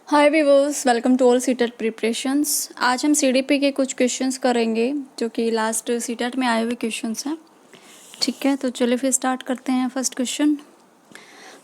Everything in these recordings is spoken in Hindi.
Hi viewers, welcome to all CTET preparations. आज हम सीडीपी के कुछ क्वेश्चंस करेंगे जो कि लास्ट सीटेट में आए हुए क्वेश्चंस हैं। ठीक है, तो चलिए फिर स्टार्ट करते हैं। First question.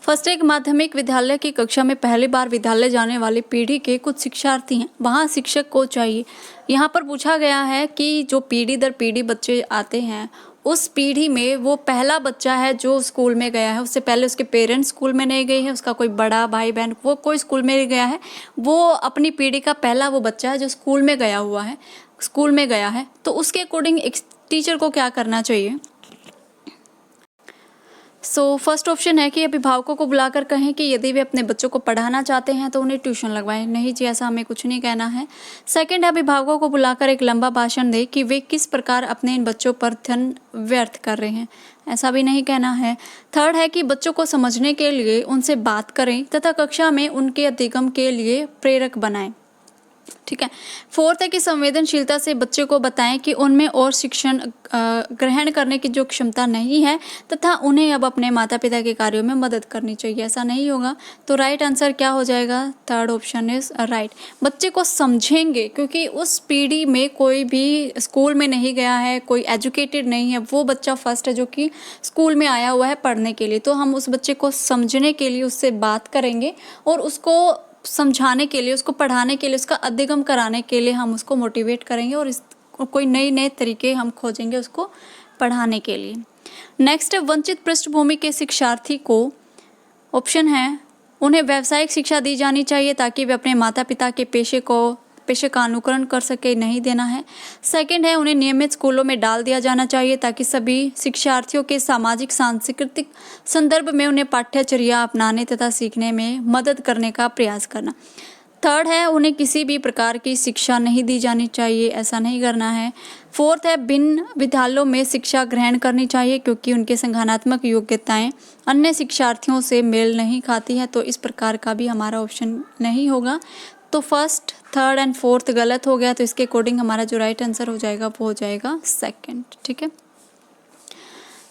फर्स्ट, एक माध्यमिक विद्यालय की कक्षा में पहली बार विद्यालय जाने वाली पीढ़ी के कुछ शिक्षार्थी हैं, वहाँ शिक्षक को चाहिए। यहाँ पर पूछा गया है कि जो पीढ़ी दर पीढ़ी बच्चे आते हैं उस पीढ़ी में वो पहला बच्चा है जो स्कूल में गया है। उससे पहले उसके पेरेंट्स स्कूल में नहीं गए हैं, उसका कोई बड़ा भाई बहन वो कोई स्कूल में नहीं गया है। वो अपनी पीढ़ी का पहला वो बच्चा है जो स्कूल में गया हुआ है, स्कूल में गया है। तो उसके अकॉर्डिंग एक टीचर को क्या करना चाहिए? फर्स्ट ऑप्शन है कि अभिभावकों को बुलाकर कहें कि यदि वे अपने बच्चों को पढ़ाना चाहते हैं तो उन्हें ट्यूशन लगवाएं। नहीं जी, ऐसा हमें कुछ नहीं कहना है। सेकंड है, अभिभावकों को बुलाकर एक लंबा भाषण दें कि वे किस प्रकार अपने इन बच्चों पर धन व्यर्थ कर रहे हैं। ऐसा भी नहीं कहना है। थर्ड है कि बच्चों को समझने के लिए उनसे बात करें तथा कक्षा में उनके अधिगम के लिए प्रेरक बनाएं। ठीक है। फोर्थ है कि संवेदनशीलता से बच्चे को बताएं कि उनमें और शिक्षण ग्रहण करने की जो क्षमता नहीं है तथा उन्हें अब अपने माता पिता के कार्यों में मदद करनी चाहिए। ऐसा नहीं होगा तो राइट आंसर क्या हो जाएगा? Third option is right. बच्चे को समझेंगे क्योंकि उस पीढ़ी में कोई भी स्कूल में नहीं गया है, कोई एजुकेटेड नहीं है। वो बच्चा फर्स्ट है जो कि स्कूल में आया हुआ है पढ़ने के लिए। तो हम उस बच्चे को समझने के लिए उससे बात करेंगे और उसको समझाने के लिए, उसको पढ़ाने के लिए, उसका अधिगम कराने के लिए हम उसको मोटिवेट करेंगे और इस कोई नए नए तरीके हम खोजेंगे उसको पढ़ाने के लिए। नेक्स्ट है, वंचित पृष्ठभूमि के शिक्षार्थी को ऑप्शन है उन्हें व्यावसायिक शिक्षा दी जानी चाहिए ताकि वे अपने माता पिता के पेशे का अनुकरण कर सके, नहीं देना है। सेकंड है, उन्हें नियमित स्कूलों में डाल दिया जाना चाहिए ताकि सभी शिक्षार्थियों के सामाजिक सांस्कृतिक संदर्भ में उन्हें पाठ्यचर्या अपनाने तथा सीखने में मदद करने का प्रयास करना। थर्ड है, उन्हें किसी भी प्रकार की शिक्षा नहीं दी जानी चाहिए, ऐसा नहीं करना है। फोर्थ है, भिन्न विद्यालयों में शिक्षा ग्रहण करनी चाहिए क्योंकि उनके संज्ञानात्मक योग्यताएं अन्य शिक्षार्थियों से मेल नहीं खाती है। तो इस प्रकार का भी हमारा ऑप्शन नहीं होगा। तो फर्स्ट, थर्ड एंड फोर्थ गलत हो गया। तो इसके अकॉर्डिंग हमारा जो राइट आंसर हो जाएगा वो हो जाएगा सेकंड। ठीक है।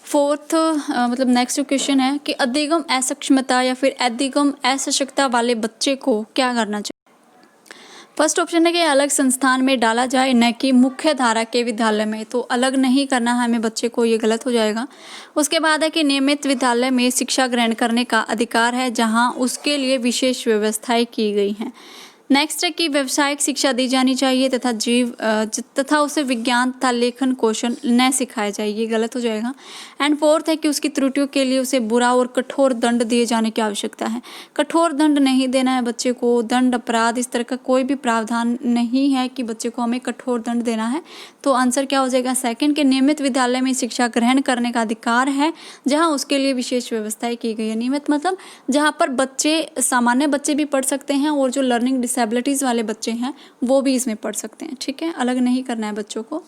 फोर्थ मतलब नेक्स्ट क्वेश्चन है कि अधिगम असक्षमता या फिर अधिगम असशक्तता वाले बच्चे को क्या करना चाहिए? फर्स्ट ऑप्शन है कि अलग संस्थान में डाला जाए, न कि मुख्य धारा के विद्यालय में। तो अलग नहीं करना है हमें बच्चे को, ये गलत हो जाएगा। उसके बाद है कि नियमित विद्यालय में शिक्षा ग्रहण करने का अधिकार है जहां उसके लिए विशेष व्यवस्थाएं की गई हैं। नेक्स्ट है कि व्यावसायिक शिक्षा दी जानी चाहिए तथा उसे विज्ञान तथा लेखन कौशल न सिखाया जाए, ये गलत हो जाएगा। एंड फोर्थ है कि उसकी त्रुटियों के लिए उसे बुरा और कठोर दंड दिए जाने की आवश्यकता है। कठोर दंड नहीं देना है बच्चे को, दंड अपराध इस तरह का कोई भी प्रावधान नहीं है कि बच्चे को हमें कठोर दंड देना है। तो आंसर क्या हो जाएगा? सेकंड, के नियमित विद्यालय में शिक्षा ग्रहण करने का अधिकार है जहाँ उसके लिए विशेष व्यवस्थाएं की गई है। नियमित मतलब जहाँ पर बच्चे, सामान्य बच्चे भी पढ़ सकते हैं और जो लर्निंग डिसेबिलिटीज़ वाले बच्चे हैं वो भी इसमें पढ़ सकते हैं। ठीक है, अलग नहीं करना है बच्चों को।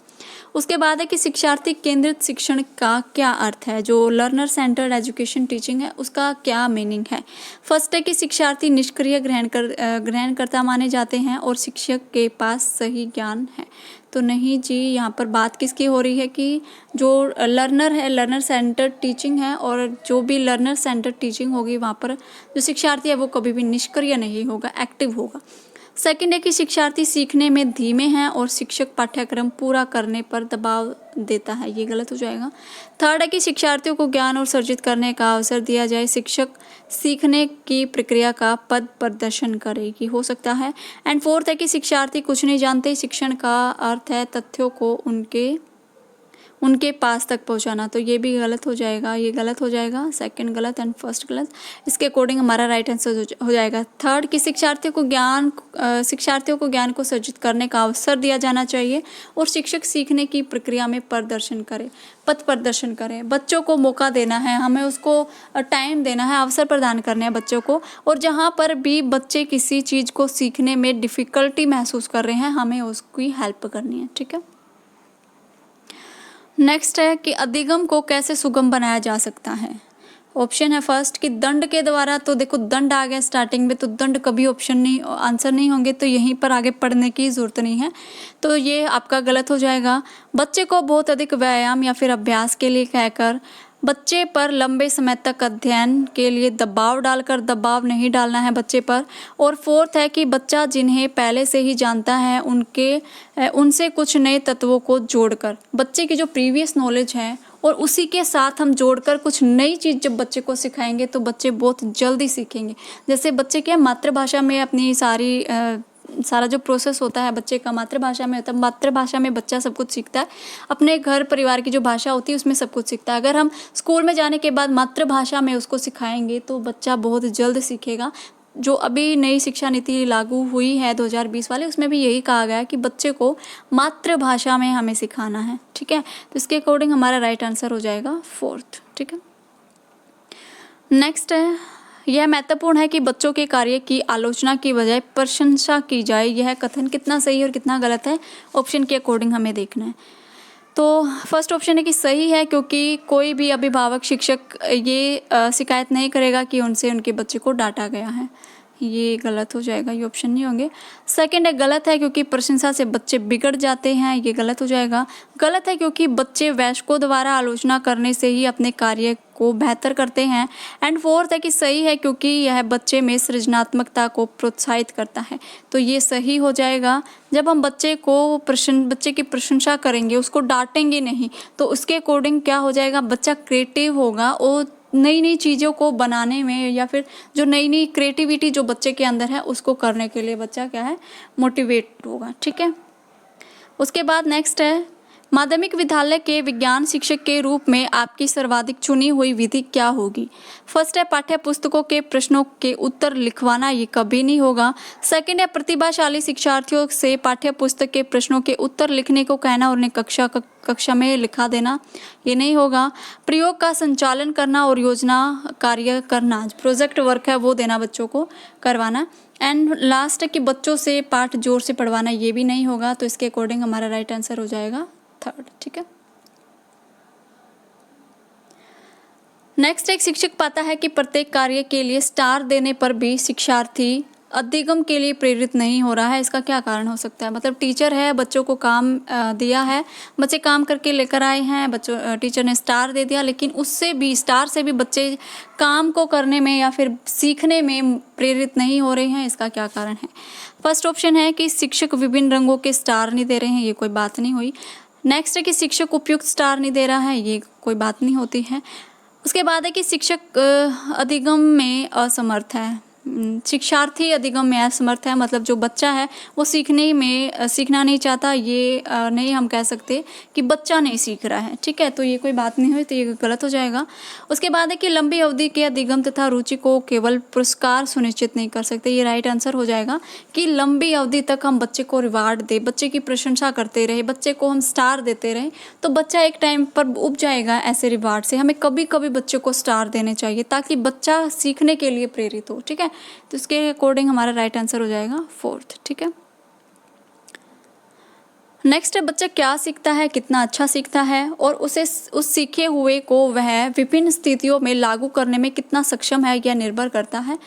उसके बाद है कि शिक्षार्थी केंद्रित शिक्षण का क्या अर्थ है? जो लर्नर सेंटर्ड एजुकेशन टीचिंग है उसका क्या मीनिंग है? फर्स्ट है कि शिक्षार्थी निष्क्रिय ग्रहणकर्ता माने जाते हैं और शिक्षक के पास सही ज्ञान है। तो नहीं जी, यहाँ पर बात किसकी हो रही है कि जो लर्नर है, लर्नर सेंटर्ड टीचिंग है, और जो भी लर्नर सेंटर्ड टीचिंग होगी वहाँ पर जो शिक्षार्थी है वो कभी भी निष्क्रिय नहीं होगा, एक्टिव होगा। सेकंड है कि शिक्षार्थी सीखने में धीमे हैं और शिक्षक पाठ्यक्रम पूरा करने पर दबाव देता है, ये गलत हो जाएगा। थर्ड है कि शिक्षार्थियों को ज्ञान और सर्जित करने का अवसर दिया जाए, शिक्षक सीखने की प्रक्रिया का पद प्रदर्शन करेगी, हो सकता है। एंड फोर्थ है कि शिक्षार्थी कुछ नहीं जानते, शिक्षण का अर्थ है तथ्यों को उनके पास तक पहुंचाना। तो ये भी गलत हो जाएगा, ये गलत हो जाएगा। सेकंड गलत एंड फर्स्ट गलत। इसके अकॉर्डिंग हमारा राइट आंसर हो जाएगा थर्ड, कि शिक्षार्थियों को ज्ञान को सर्जित करने का अवसर दिया जाना चाहिए और शिक्षक सीखने की प्रक्रिया में पथ प्रदर्शन करें। बच्चों को मौका देना है, हमें उसको टाइम देना है, अवसर प्रदान करने हैं बच्चों को। और जहाँ पर भी बच्चे किसी चीज़ को सीखने में डिफ़िकल्टी महसूस कर रहे हैं हमें उसकी हेल्प करनी है। ठीक है। नेक्स्ट है कि अधिगम को कैसे सुगम बनाया जा सकता है? ऑप्शन है फर्स्ट कि दंड के द्वारा। तो देखो दंड आ गया स्टार्टिंग में, तो दंड कभी आंसर नहीं होंगे, तो यहीं पर आगे पढ़ने की ज़रूरत नहीं है, तो ये आपका गलत हो जाएगा। बच्चे को बहुत अधिक व्यायाम या फिर अभ्यास के लिए कहकर बच्चे पर लंबे समय तक अध्ययन के लिए दबाव डालकर दबाव नहीं डालना है बच्चे पर। और फोर्थ है कि बच्चा जिन्हें पहले से ही जानता है उनसे कुछ नए तत्वों को जोड़कर, बच्चे की जो प्रीवियस नॉलेज है और उसी के साथ हम जोड़कर कुछ नई चीज़ जब बच्चे को सिखाएंगे तो बच्चे बहुत जल्दी सीखेंगे। जैसे बच्चे क्या मातृभाषा में अपनी सारा जो प्रोसेस होता है बच्चे का मातृभाषा में होता है, मातृभाषा में बच्चा सब कुछ सीखता है, अपने घर परिवार की जो भाषा होती है उसमें सब कुछ सीखता है। अगर हम स्कूल में जाने के बाद मातृभाषा में उसको सिखाएंगे तो बच्चा बहुत जल्द सीखेगा। जो अभी नई शिक्षा नीति लागू हुई है 2020 वाले, उसमें भी यही कहा गया है कि बच्चे को मातृभाषा में हमें सिखाना है। ठीक है, तो इसके अकॉर्डिंग हमारा राइट आंसर हो जाएगा फोर्थ। ठीक है, नेक्स्ट है, यह महत्वपूर्ण है कि बच्चों के कार्य की आलोचना की बजाय प्रशंसा की जाए। यह कथन कितना सही और कितना गलत है, ऑप्शन के अकॉर्डिंग हमें देखना है। तो फर्स्ट ऑप्शन है कि सही है, क्योंकि कोई भी अभिभावक शिक्षक ये शिकायत नहीं करेगा कि उनसे उनके बच्चे को डांटा गया है। ये गलत हो जाएगा, ये ऑप्शन नहीं होंगे। सेकंड है गलत है, क्योंकि प्रशंसा से बच्चे बिगड़ जाते हैं। ये गलत हो जाएगा। गलत है, क्योंकि बच्चे वयस्कों द्वारा आलोचना करने से ही अपने कार्य को बेहतर करते हैं। एंड फोर्थ है कि सही है, क्योंकि यह बच्चे में सृजनात्मकता को प्रोत्साहित करता है। तो ये सही हो जाएगा। जब हम बच्चे की प्रशंसा करेंगे, उसको डांटेंगे नहीं, तो उसके अकॉर्डिंग क्या हो जाएगा, बच्चा क्रिएटिव होगा और नई नई चीज़ों को बनाने में या फिर जो नई नई क्रिएटिविटी जो बच्चे के अंदर है उसको करने के लिए बच्चा क्या है, मोटिवेट होगा। ठीक है, उसके बाद नेक्स्ट है, माध्यमिक विद्यालय के विज्ञान शिक्षक के रूप में आपकी सर्वाधिक चुनी हुई विधि क्या होगी। फर्स्ट है पाठ्य पुस्तकों के प्रश्नों के उत्तर लिखवाना, ये कभी नहीं होगा। सेकंड है प्रतिभाशाली शिक्षार्थियों से पाठ्य पुस्तक के प्रश्नों के उत्तर लिखने को कहना और उन्हें कक्षा में लिखा देना, ये नहीं होगा। प्रयोग का संचालन करना और योजना कार्य करना, प्रोजेक्ट वर्क है वो देना बच्चों को करवाना। एंड लास्ट है कि बच्चों से पाठ जोर से पढ़वाना, ये भी नहीं होगा। तो इसके अकॉर्डिंग हमारा राइट आंसर हो जाएगा थर्ड। ठीक है, नेक्स्ट एक शिक्षक पाता है कि प्रत्येक कार्य के लिए स्टार देने पर भी शिक्षार्थी अधिगम के लिए प्रेरित नहीं हो रहा है। इसका क्या कारण हो सकता है। मतलब टीचर है, बच्चों को काम दिया है, बच्चे काम करके लेकर आए हैं, टीचर ने स्टार दे दिया, लेकिन उससे भी स्टार से भी बच्चे काम को करने में या फिर सीखने में प्रेरित नहीं हो रहे हैं। इसका क्या कारण है। फर्स्ट ऑप्शन है कि शिक्षक विभिन्न रंगों के स्टार नहीं दे रहे हैं, ये कोई बात नहीं हुई। नेक्स्ट है कि शिक्षक उपयुक्त स्टार नहीं दे रहा है, ये कोई बात नहीं होती है। उसके बाद है कि शिक्षक अधिगम में असमर्थ है, शिक्षार्थी अधिगम में असमर्थ है। मतलब जो बच्चा है वो सीखना नहीं चाहता, ये नहीं हम कह सकते कि बच्चा नहीं सीख रहा है। ठीक है, तो ये कोई बात नहीं हुई, तो ये गलत हो जाएगा। उसके बाद है कि लंबी अवधि के अधिगम तथा रुचि को केवल पुरस्कार सुनिश्चित नहीं कर सकते, ये राइट आंसर हो जाएगा। कि लंबी अवधि तक हम बच्चे को रिवार्ड दें, बच्चे की प्रशंसा करते रहे, बच्चे को हम स्टार देते रहे, तो बच्चा एक टाइम पर उब जाएगा ऐसे रिवार्ड से। हमें कभी कभी बच्चे को स्टार देने चाहिए ताकि बच्चा सीखने के लिए प्रेरित हो। ठीक है, तो इसके अकॉर्डिंग हमारा राइट आंसर हो जाएगा फोर्थ। ठीक है, नेक्स्ट है बच्चा क्या सीखता है, कितना अच्छा सीखता है और उस सीखे हुए को वह विभिन्न स्थितियों में लागू करने में कितना सक्षम है, यह निर्भर करता है।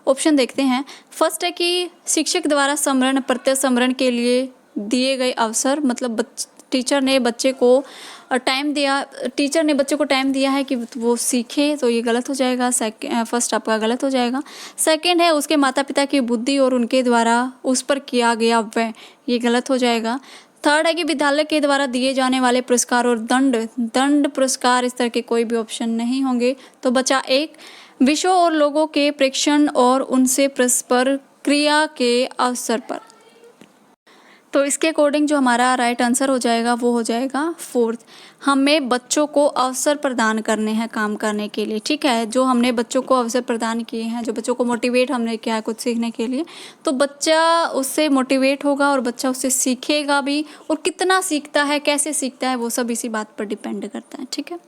ऑप्शन देखते हैं। फर्स्ट है कि शिक्षक द्वारा समरण प्रत्यसमरण के लिए दिए गए अवसर, मतलब टीचर ने बच्चे को टाइम दिया है कि वो सीखे, तो ये गलत हो जाएगा। फर्स्ट आपका गलत हो जाएगा। सेकंड है उसके माता पिता की बुद्धि और उनके द्वारा उस पर किया गया व्यय, ये गलत हो जाएगा। थर्ड है कि विद्यालय के द्वारा दिए जाने वाले पुरस्कार और दंड पुरस्कार, इस तरह के कोई भी ऑप्शन नहीं होंगे। तो बचा एक, विषयों और लोगों के प्रेक्षण और उनसे परस्पर क्रिया के अवसर पर। तो इसके अकॉर्डिंग जो हमारा राइट आंसर हो जाएगा वो हो जाएगा फोर्थ। हमें बच्चों को अवसर प्रदान करने हैं काम करने के लिए। ठीक है, जो हमने बच्चों को अवसर प्रदान किए हैं, जो बच्चों को मोटिवेट हमने किया है कुछ सीखने के लिए, तो बच्चा उससे मोटिवेट होगा और बच्चा उससे सीखेगा भी, और कितना सीखता है, कैसे सीखता है, वो सब इसी बात पर डिपेंड करता है। ठीक है,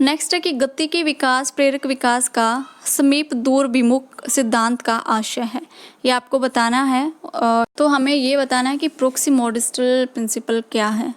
नेक्स्ट है कि गतिकी विकास प्रेरक विकास का समीप दूर विमुख सिद्धांत का आशय है, ये आपको बताना है। तो हमें ये बताना है कि प्रोक्सिमोडिस्टल प्रिंसिपल क्या है।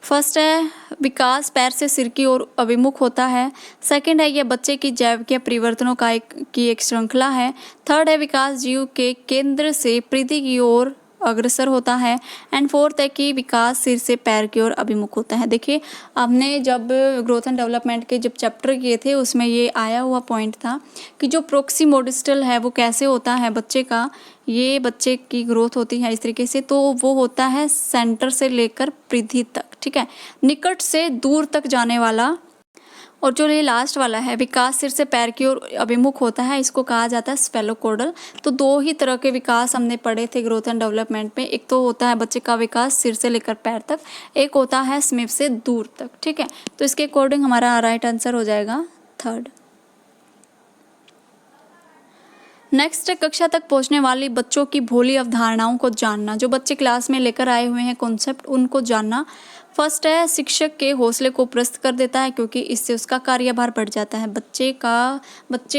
फर्स्ट है विकास पैर से सिर की ओर अभिमुख होता है। सेकंड है यह बच्चे की जैविक परिवर्तनों की एक श्रृंखला है। थर्ड है विकास जीव के केंद्र से परिधि की ओर अग्रसर होता है। एंड फोर्थ है कि विकास सिर से पैर की ओर अभिमुख होता है। देखिए, हमने जब ग्रोथ एंड डेवलपमेंट के जब चैप्टर किए थे उसमें ये आया हुआ पॉइंट था कि जो प्रोक्सीमोडिस्टल है वो कैसे होता है बच्चे का, ये बच्चे की ग्रोथ होती है इस तरीके से, तो वो होता है सेंटर से लेकर परिधि तक, ठीक है, निकट से दूर तक जाने वाला। और जो ये लास्ट वाला है विकास सिर से पैर की ओर अभिमुख होता है, इसको कहा जाता है स्फेलोकोडल। तो दो ही तरह के विकास हमने पढ़े थे ग्रोथ एंड डेवलपमेंट में, एक तो होता है बच्चे का विकास सिर से लेकर पैर तक, एक होता है स्मिप से दूर तक, ठीक है। तो इसके अकॉर्डिंग हमारा राइट आंसर हो जाएगा थर्ड। नेक्स्ट है कक्षा तक पहुंचने वाली बच्चों की भोली अवधारणाओं को जानना। जो बच्चे क्लास में लेकर आए हुए हैं कॉन्सेप्ट, उनको जानना। फर्स्ट है शिक्षक के हौसले को प्रस्त कर देता है, क्योंकि इससे उसका कार्यभार बढ़ जाता है। बच्चे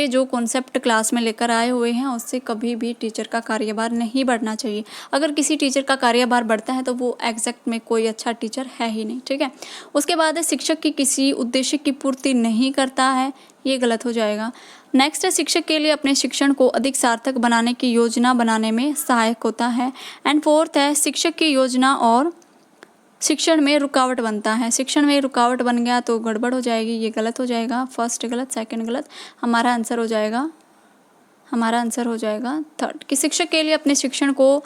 जो कॉन्सेप्ट क्लास में लेकर आए हुए हैं उससे कभी भी टीचर का कार्यभार नहीं बढ़ना चाहिए। अगर किसी टीचर का कार्यभार बढ़ता है तो वो एग्जैक्ट में कोई अच्छा टीचर है ही नहीं, ठीक है। उसके बाद है शिक्षक की किसी उद्देश्य की पूर्ति नहीं करता है, ये गलत हो जाएगा। नेक्स्ट है शिक्षक के लिए अपने शिक्षण को अधिक सार्थक बनाने की योजना बनाने में सहायक होता है। एंड फोर्थ है शिक्षक की योजना और शिक्षण में रुकावट बनता है। शिक्षण में रुकावट बन गया तो गड़बड़ हो जाएगी, ये गलत हो जाएगा। फर्स्ट गलत, सेकंड गलत, हमारा आंसर हो जाएगा थर्ड कि शिक्षक के लिए अपने शिक्षण को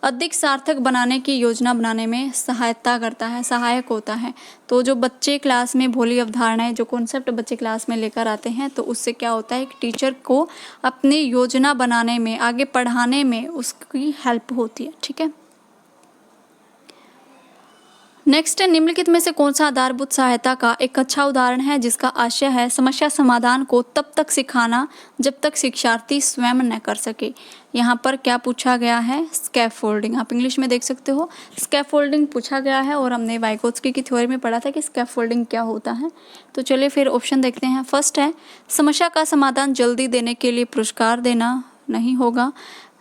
अधिक सार्थक बनाने की योजना बनाने में सहायता करता है, सहायक होता है। तो जो बच्चे क्लास में भोली अवधारणाएं, जो कॉन्सेप्ट बच्चे क्लास में लेकर आते हैं, तो उससे क्या होता है कि टीचर को अपनी योजना बनाने में, आगे पढ़ाने में उसकी हेल्प होती है, ठीक है। नेक्स्ट है निम्नलिखित में से कौन सा आधारभूत सहायता का एक अच्छा उदाहरण है जिसका आशय है समस्या समाधान को तब तक सिखाना जब तक शिक्षार्थी स्वयं न कर सके। यहाँ पर क्या पूछा गया है, स्कैफोल्डिंग। आप इंग्लिश में देख सकते हो, स्कैफोल्डिंग पूछा गया है और हमने वाइगोत्स्की की थ्योरी में पढ़ा था कि स्कैफोल्डिंग क्या होता है। तो चलिए फिर ऑप्शन देखते हैं। फर्स्ट है समस्या का समाधान जल्दी देने के लिए पुरस्कार देना, नहीं होगा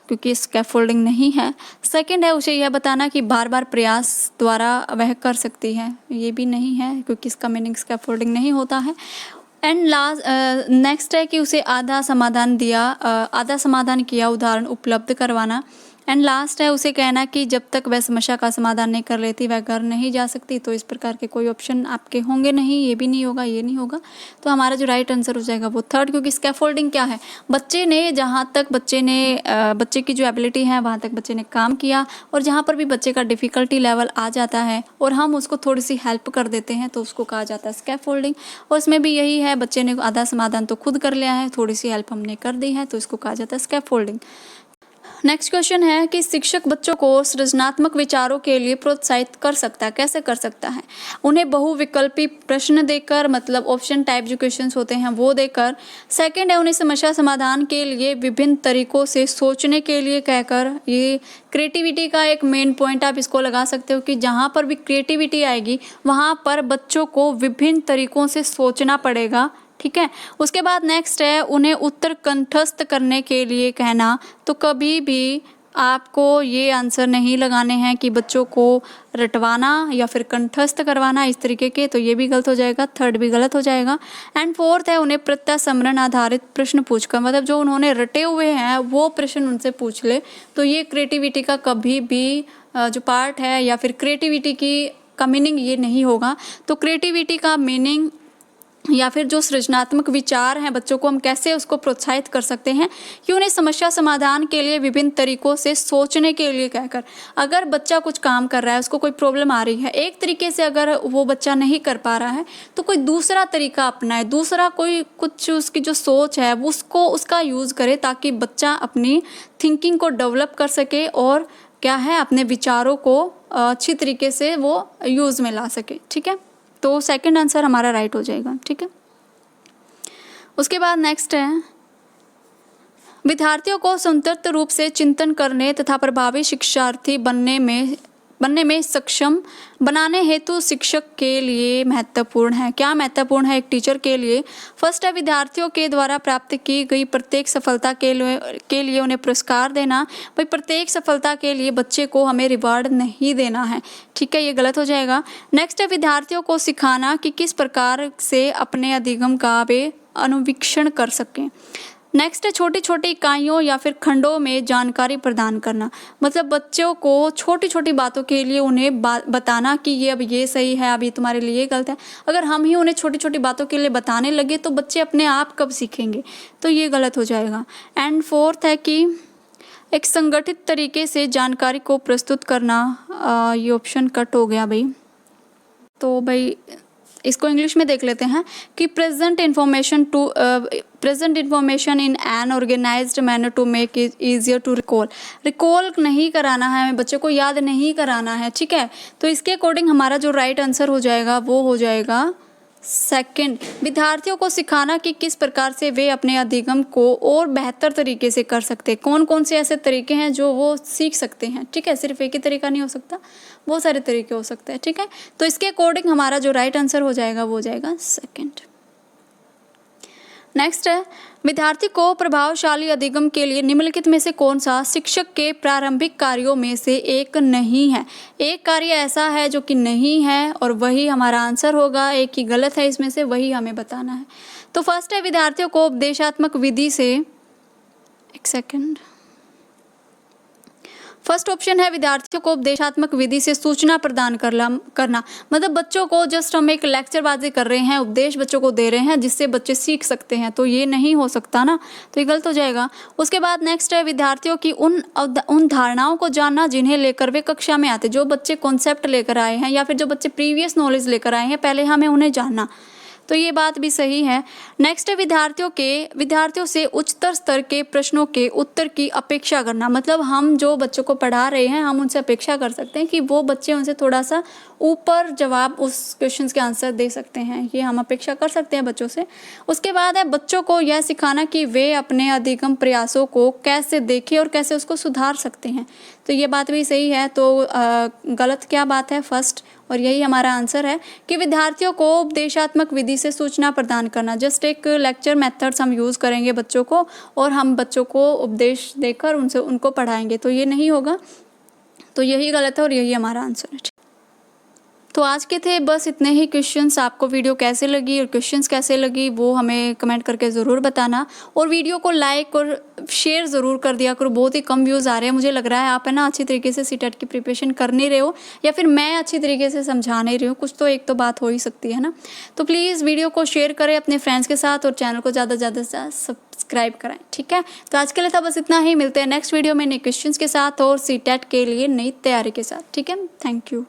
क्योंकि स्कैफोल्डिंग नहीं है। सेकंड है उसे यह बताना कि बार बार प्रयास द्वारा वह कर सकती है, ये भी नहीं है क्योंकि इसका मीनिंग स्कैफोल्डिंग नहीं होता है। एंड लास्ट नेक्स्ट है कि उसे आधा समाधान किया उदाहरण उपलब्ध करवाना। एंड लास्ट है उसे कहना कि जब तक वह समस्या का समाधान नहीं कर लेती वह घर नहीं जा सकती। तो इस प्रकार के कोई ऑप्शन आपके होंगे नहीं, ये भी नहीं होगा, ये नहीं होगा। तो हमारा जो राइट आंसर हो जाएगा वो थर्ड, क्योंकि स्कैफोल्डिंग क्या है, बच्चे की जो एबिलिटी है वहाँ तक बच्चे ने काम किया, और जहाँ पर भी बच्चे का डिफ़िकल्टी लेवल आ जाता है और हम उसको थोड़ी सी हेल्प कर देते हैं तो उसको कहा जाता है स्कैफोल्डिंग। और उसमें भी यही है, बच्चे ने आधा समाधान तो खुद कर लिया है, थोड़ी सी हेल्प हमने कर दी है, तो इसको कहा जाता है स्कैफोल्डिंग। नेक्स्ट क्वेश्चन है कि शिक्षक बच्चों को सृजनात्मक विचारों के लिए प्रोत्साहित कर सकता है, कैसे कर सकता है? उन्हें बहुविकल्पी प्रश्न देकर, मतलब ऑप्शन टाइप जो क्वेश्चंस होते हैं वो देकर। सेकंड है उन्हें समस्या समाधान के लिए विभिन्न तरीकों से सोचने के लिए कहकर। ये क्रिएटिविटी का एक मेन पॉइंट आप इसको लगा सकते हो कि जहाँ पर भी क्रिएटिविटी आएगी वहाँ पर बच्चों को विभिन्न तरीकों से सोचना पड़ेगा, ठीक है। उसके बाद नेक्स्ट है उन्हें उत्तर कंठस्थ करने के लिए कहना। तो कभी भी आपको ये आंसर नहीं लगाने हैं कि बच्चों को रटवाना या फिर कंठस्थ करवाना इस तरीके के, तो ये भी गलत हो जाएगा, थर्ड भी गलत हो जाएगा। एंड फोर्थ है उन्हें प्रत्यास्मरण आधारित प्रश्न पूछकर, मतलब जो उन्होंने रटे हुए हैं वो प्रश्न उनसे पूछ ले। तो ये क्रिएटिविटी का कभी भी जो पार्ट है या फिर क्रिएटिविटी का मीनिंग ये नहीं होगा। तो क्रिएटिविटी का मीनिंग या फिर जो सृजनात्मक विचार हैं बच्चों को हम कैसे उसको प्रोत्साहित कर सकते हैं कि उन्हें समस्या समाधान के लिए विभिन्न तरीकों से सोचने के लिए कहकर। अगर बच्चा कुछ काम कर रहा है, उसको कोई प्रॉब्लम आ रही है, एक तरीके से अगर वो बच्चा नहीं कर पा रहा है तो कोई दूसरा तरीका अपनाए, दूसरा कोई कुछ उसकी जो सोच है उसका यूज़ करे, ताकि बच्चा अपनी थिंकिंग को डेवलप कर सके और क्या है अपने विचारों को अच्छी तरीके से वो यूज़ में ला सके, ठीक है। तो सेकंड आंसर हमारा राइट हो जाएगा, ठीक है। उसके बाद नेक्स्ट है विद्यार्थियों को स्वतंत्र रूप से चिंतन करने तथा प्रभावी शिक्षार्थी बनने में सक्षम बनाने हेतु शिक्षक के लिए महत्वपूर्ण है। क्या महत्वपूर्ण है एक टीचर के लिए? फर्स्ट है विद्यार्थियों के द्वारा प्राप्त की गई प्रत्येक सफलता के लिए उन्हें पुरस्कार देना। भाई प्रत्येक सफलता के लिए बच्चे को हमें रिवार्ड नहीं देना है, ठीक है, ये गलत हो जाएगा। नेक्स्ट है विद्यार्थियों को सिखाना कि किस प्रकार से अपने अधिगम का वे अनुवीक्षण कर सकें। नेक्स्ट है छोटी छोटी इकाइयों या फिर खंडों में जानकारी प्रदान करना, मतलब बच्चों को छोटी छोटी बातों के लिए उन्हें बताना कि ये अब ये सही है, अब ये तुम्हारे लिए गलत है। अगर हम ही उन्हें छोटी छोटी बातों के लिए बताने लगे तो बच्चे अपने आप कब सीखेंगे, तो ये गलत हो जाएगा। एंड फोर्थ है कि एक संगठित तरीके से जानकारी को प्रस्तुत करना, ये ऑप्शन कट हो गया भाई, तो भाई इसको इंग्लिश में देख लेते हैं कि present information in an organised manner to make it easier to recall नहीं कराना है हमें, बच्चों को याद नहीं कराना है, ठीक है। तो इसके अकॉर्डिंग हमारा जो राइट आंसर हो जाएगा वो हो जाएगा सेकंड, विद्यार्थियों को सिखाना कि किस प्रकार से वे अपने अधिगम को और बेहतर तरीके से कर सकते हैं। कौन कौन से ऐसे तरीके हैं जो वो सीख सकते हैं, ठीक है। सिर्फ एक ही तरीका नहीं हो सकता, बहुत सारे तरीके हो सकते हैं, ठीक है। तो इसके अकॉर्डिंग हमारा जो राइट आंसर हो जाएगा वो हो जाएगा सेकंड। नेक्स्ट है विद्यार्थी को प्रभावशाली अधिगम के लिए निम्नलिखित में से कौन सा शिक्षक के प्रारंभिक कार्यों में से एक नहीं है। एक कार्य ऐसा है जो कि नहीं है और वही हमारा आंसर होगा, एक ही गलत है इसमें से, वही हमें बताना है। तो फर्स्ट है विद्यार्थियों को उपदेशात्मक विधि से, एक सेकंड, फर्स्ट ऑप्शन है विद्यार्थियों को उपदेशात्मक विधि से सूचना प्रदान करना, मतलब बच्चों को जस्ट हम एक लेक्चरबाजी कर रहे हैं, उपदेश बच्चों को दे रहे हैं जिससे बच्चे सीख सकते हैं, तो ये नहीं हो सकता ना, तो ये गलत हो जाएगा। उसके बाद नेक्स्ट है विद्यार्थियों की उन धारणाओं को जानना जिन्हें लेकर वे कक्षा में आते, जो बच्चे कॉन्सेप्ट लेकर आए हैं या फिर जो बच्चे प्रीवियस नॉलेज लेकर आए हैं, पहले हमें उन्हें जानना, तो ये बात भी सही है। नेक्स्ट है विद्यार्थियों से उच्चतर स्तर के प्रश्नों के उत्तर की अपेक्षा करना, मतलब हम जो बच्चों को पढ़ा रहे हैं हम उनसे अपेक्षा कर सकते हैं कि वो बच्चे उनसे थोड़ा सा ऊपर जवाब उस क्वेश्चंस के आंसर दे सकते हैं, ये हम अपेक्षा कर सकते हैं बच्चों से। उसके बाद है बच्चों को यह सिखाना कि वे अपने अधिगम प्रयासों को कैसे देखें और कैसे उसको सुधार सकते हैं, तो ये बात भी सही है। तो गलत क्या बात है, फर्स्ट, और यही हमारा आंसर है कि विद्यार्थियों को उपदेशात्मक विधि से सूचना प्रदान करना, जस्ट एक लेक्चर मेथड्स हम यूज़ करेंगे बच्चों को और हम बच्चों को उपदेश देकर उनको पढ़ाएंगे, तो ये नहीं होगा, तो यही गलत है और यही हमारा आंसर है। तो आज के थे बस इतने ही क्वेश्चंस। आपको वीडियो कैसे लगी और क्वेश्चंस कैसे लगी वो हमें कमेंट करके ज़रूर बताना, और वीडियो को लाइक और शेयर ज़रूर कर दिया करो। बहुत ही कम व्यूज़ आ रहे हैं, मुझे लग रहा है आप है ना अच्छी तरीके से सीटेट की प्रिपरेशन कर नहीं रहे हो, या फिर मैं अच्छी तरीके से समझा नहीं रही हूँ, कुछ तो एक तो बात हो ही सकती है ना। तो प्लीज़ वीडियो को शेयर करें अपने फ्रेंड्स के साथ और चैनल को ज़्यादा से ज़्यादा सब्सक्राइब कराएं, ठीक है। तो आज के लिए था बस इतना ही, मिलते हैं नेक्स्ट वीडियो में नए क्वेश्चंस के साथ और सीटेट के लिए नई तैयारी के साथ, ठीक है। Thank you.